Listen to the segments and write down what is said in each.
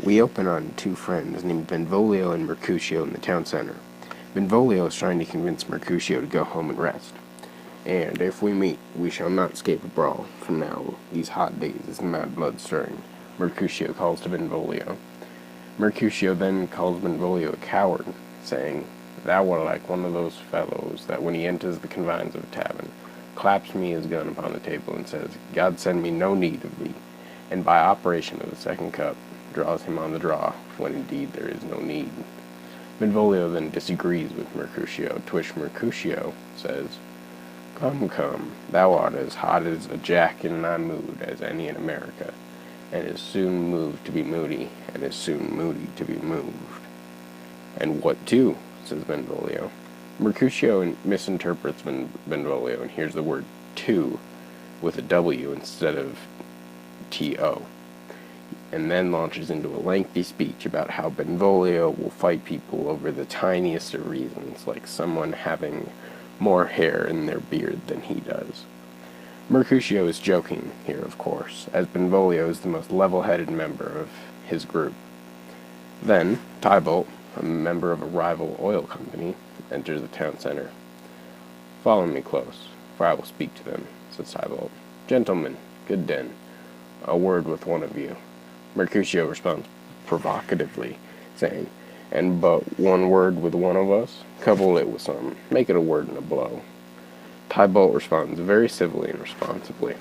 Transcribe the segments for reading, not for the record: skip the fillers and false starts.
We open on two friends named Benvolio and Mercutio in the town center. Benvolio is trying to convince Mercutio to go home and rest. And if we meet, we shall not escape a brawl. From now, these hot days is mad blood stirring, Mercutio calls to Benvolio. Mercutio then calls Benvolio a coward, saying, "Thou art like one of those fellows that when he enters the confines of a tavern, claps me his gun upon the table and says, 'God send me no need of thee,' and by operation of the second cup, draws him on the draw, when indeed there is no need." Benvolio then disagrees with Mercutio, to which Mercutio says, "Come, come, thou art as hot as a jack in thy mood as any in America, and is soon moved to be moody, and is soon moody to be moved." "And what to?" says Benvolio. Mercutio misinterprets Benvolio and hears the word to with a W instead of T-O, and then launches into a lengthy speech about how Benvolio will fight people over the tiniest of reasons, like someone having more hair in their beard than he does. Mercutio is joking here, of course, as Benvolio is the most level-headed member of his group. Then, Tybalt, a member of a rival oil company, enters the town center. "Follow me close, for I will speak to them," says Tybalt. "Gentlemen, good den, a word with one of you." Mercutio responds provocatively, saying, "And but one word with one of us? Couple it with some. Make it a word and a blow." Tybalt responds very civilly and responsibly,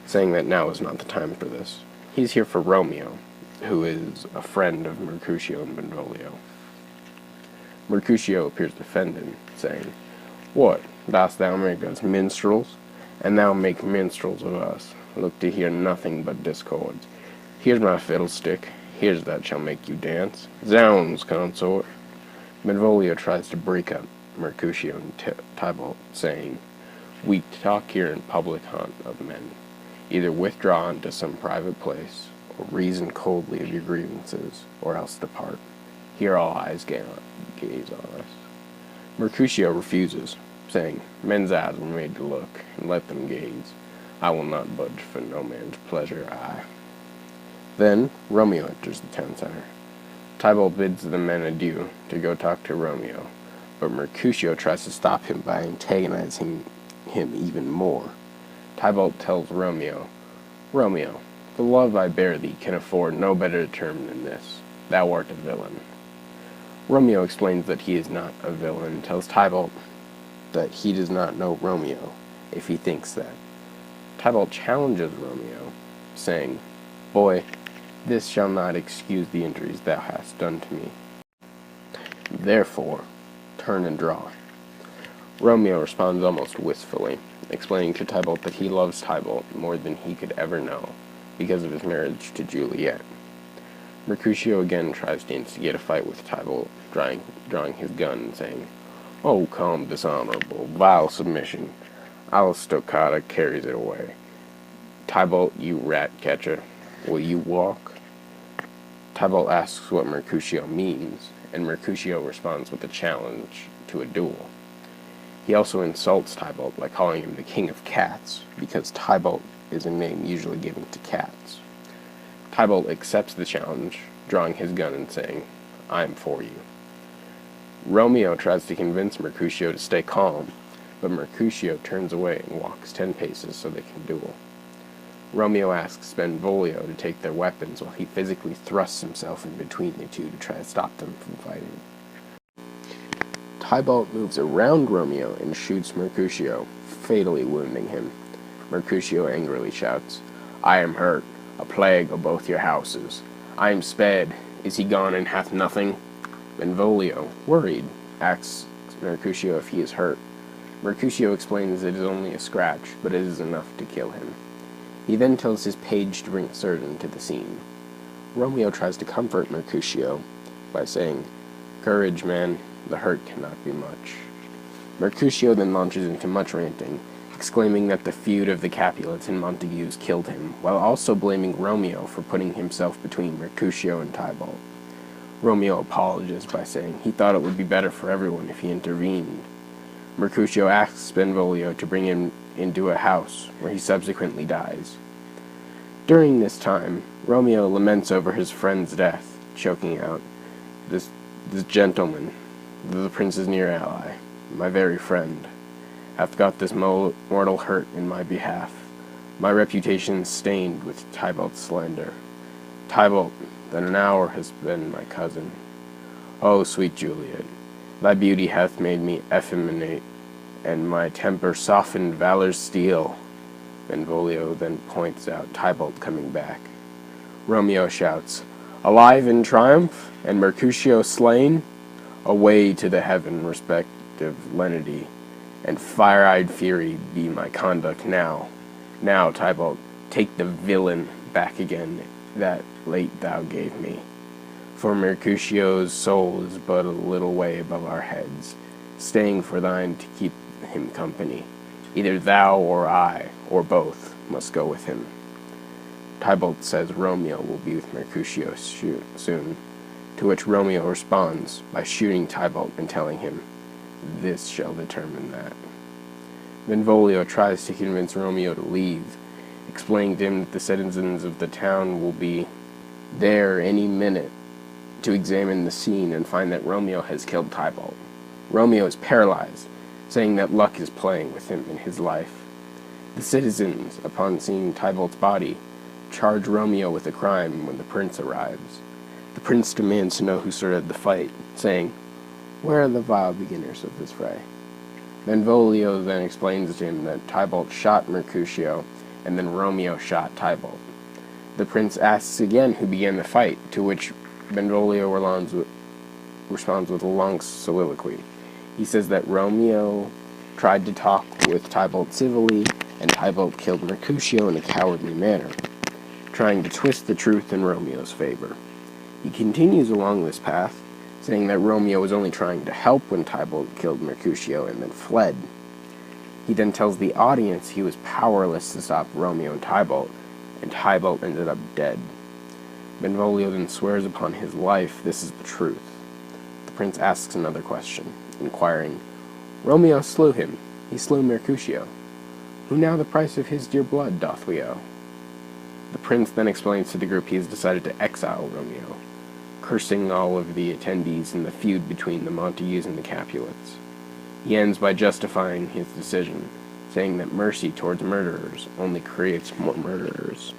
saying that now is not the time for this. He's here for Romeo, who is a friend of Mercutio and Benvolio. Mercutio appears offended, saying, "What, dost thou make us minstrels? And thou make minstrels of us. Look to hear nothing but discords. Here's my fiddlestick. Here's that shall make you dance. Zounds, consort." Benvolio tries to break up Mercutio and Tybalt, saying, "We talk here in public haunt of men. Either withdraw into some private place, or reason coldly of your grievances, or else depart. Here all eyes gaze on us." Mercutio refuses, saying, "Men's eyes were made to look, and let them gaze. I will not budge for no man's pleasure, I." Then Romeo enters the town center. Tybalt bids the men adieu to go talk to Romeo, but Mercutio tries to stop him by antagonizing him even more. Tybalt tells Romeo, "Romeo, the love I bear thee can afford no better term than this. Thou art a villain." Romeo explains that he is not a villain, and tells Tybalt that he does not know Romeo, if he thinks that. Tybalt challenges Romeo, saying, "Boy, this shall not excuse the injuries thou hast done to me. Therefore, turn and draw." Romeo responds almost wistfully, explaining to Tybalt that he loves Tybalt more than he could ever know, because of his marriage to Juliet. Mercutio again tries to instigate a fight with Tybalt, drawing his gun and saying, "Oh, come, dishonorable, vile submission." Aristoccata carries it away. "Tybalt, you rat catcher, will you walk?" Tybalt asks what Mercutio means, and Mercutio responds with a challenge to a duel. He also insults Tybalt by calling him the King of Cats, because Tybalt is a name usually given to cats. Tybalt accepts the challenge, drawing his gun and saying, "I'm for you." Romeo tries to convince Mercutio to stay calm, but Mercutio turns away and walks 10 paces so they can duel. Romeo asks Benvolio to take their weapons while he physically thrusts himself in between the two to try to stop them from fighting. Tybalt moves around Romeo and shoots Mercutio, fatally wounding him. Mercutio angrily shouts, "I am hurt, a plague of both your houses. I am sped, is he gone and hath nothing?" Benvolio, worried, asks Mercutio if he is hurt. Mercutio explains it is only a scratch, but it is enough to kill him. He then tells his page to bring a surgeon to the scene. Romeo tries to comfort Mercutio by saying, "Courage, man, the hurt cannot be much." Mercutio then launches into much ranting, exclaiming that the feud of the Capulets and Montagues killed him, while also blaming Romeo for putting himself between Mercutio and Tybalt. Romeo apologizes by saying he thought it would be better for everyone if he intervened. Mercutio asks Benvolio to bring him into a house, where he subsequently dies. During this time, Romeo laments over his friend's death, choking out, This gentleman, the prince's near ally, my very friend, hath got this mortal hurt in my behalf, my reputation stained with Tybalt's slander. Tybalt, that an hour has been my cousin. O sweet Juliet, thy beauty hath made me effeminate, and my temper softened valor's steel. Benvolio then points out Tybalt coming back. Romeo shouts, alive in triumph, and Mercutio slain? Away to the heaven respective lenity, and fire-eyed fury be my conduct now. Now, Tybalt, take the villain back again that late thou gave me. For Mercutio's soul is but a little way above our heads, staying for thine to keep him company. Either thou or I, or both, must go with him. Tybalt says Romeo will be with Mercutio soon, to which Romeo responds by shooting Tybalt and telling him, this shall determine that. Benvolio tries to convince Romeo to leave, explaining to him that the citizens of the town will be there any minute to examine the scene and find that Romeo has killed Tybalt. Romeo is paralyzed, saying that luck is playing with him in his life. The citizens, upon seeing Tybalt's body, charge Romeo with a crime when the prince arrives. The prince demands to know who started the fight, saying, where are the vile beginners of this fray? Benvolio then explains to him that Tybalt shot Mercutio, and then Romeo shot Tybalt. The prince asks again who began the fight, to which Benvolio responds with a long soliloquy. He says that Romeo tried to talk with Tybalt civilly, and Tybalt killed Mercutio in a cowardly manner, trying to twist the truth in Romeo's favor. He continues along this path, saying that Romeo was only trying to help when Tybalt killed Mercutio and then fled. He then tells the audience he was powerless to stop Romeo and Tybalt ended up dead. Benvolio then swears upon his life this is the truth. The prince asks another question, inquiring, Romeo slew him, he slew Mercutio. Who now the price of his dear blood doth we owe? The prince then explains to the group he has decided to exile Romeo, cursing all of the attendees in the feud between the Montagues and the Capulets. He ends by justifying his decision, saying that mercy towards murderers only creates more murderers.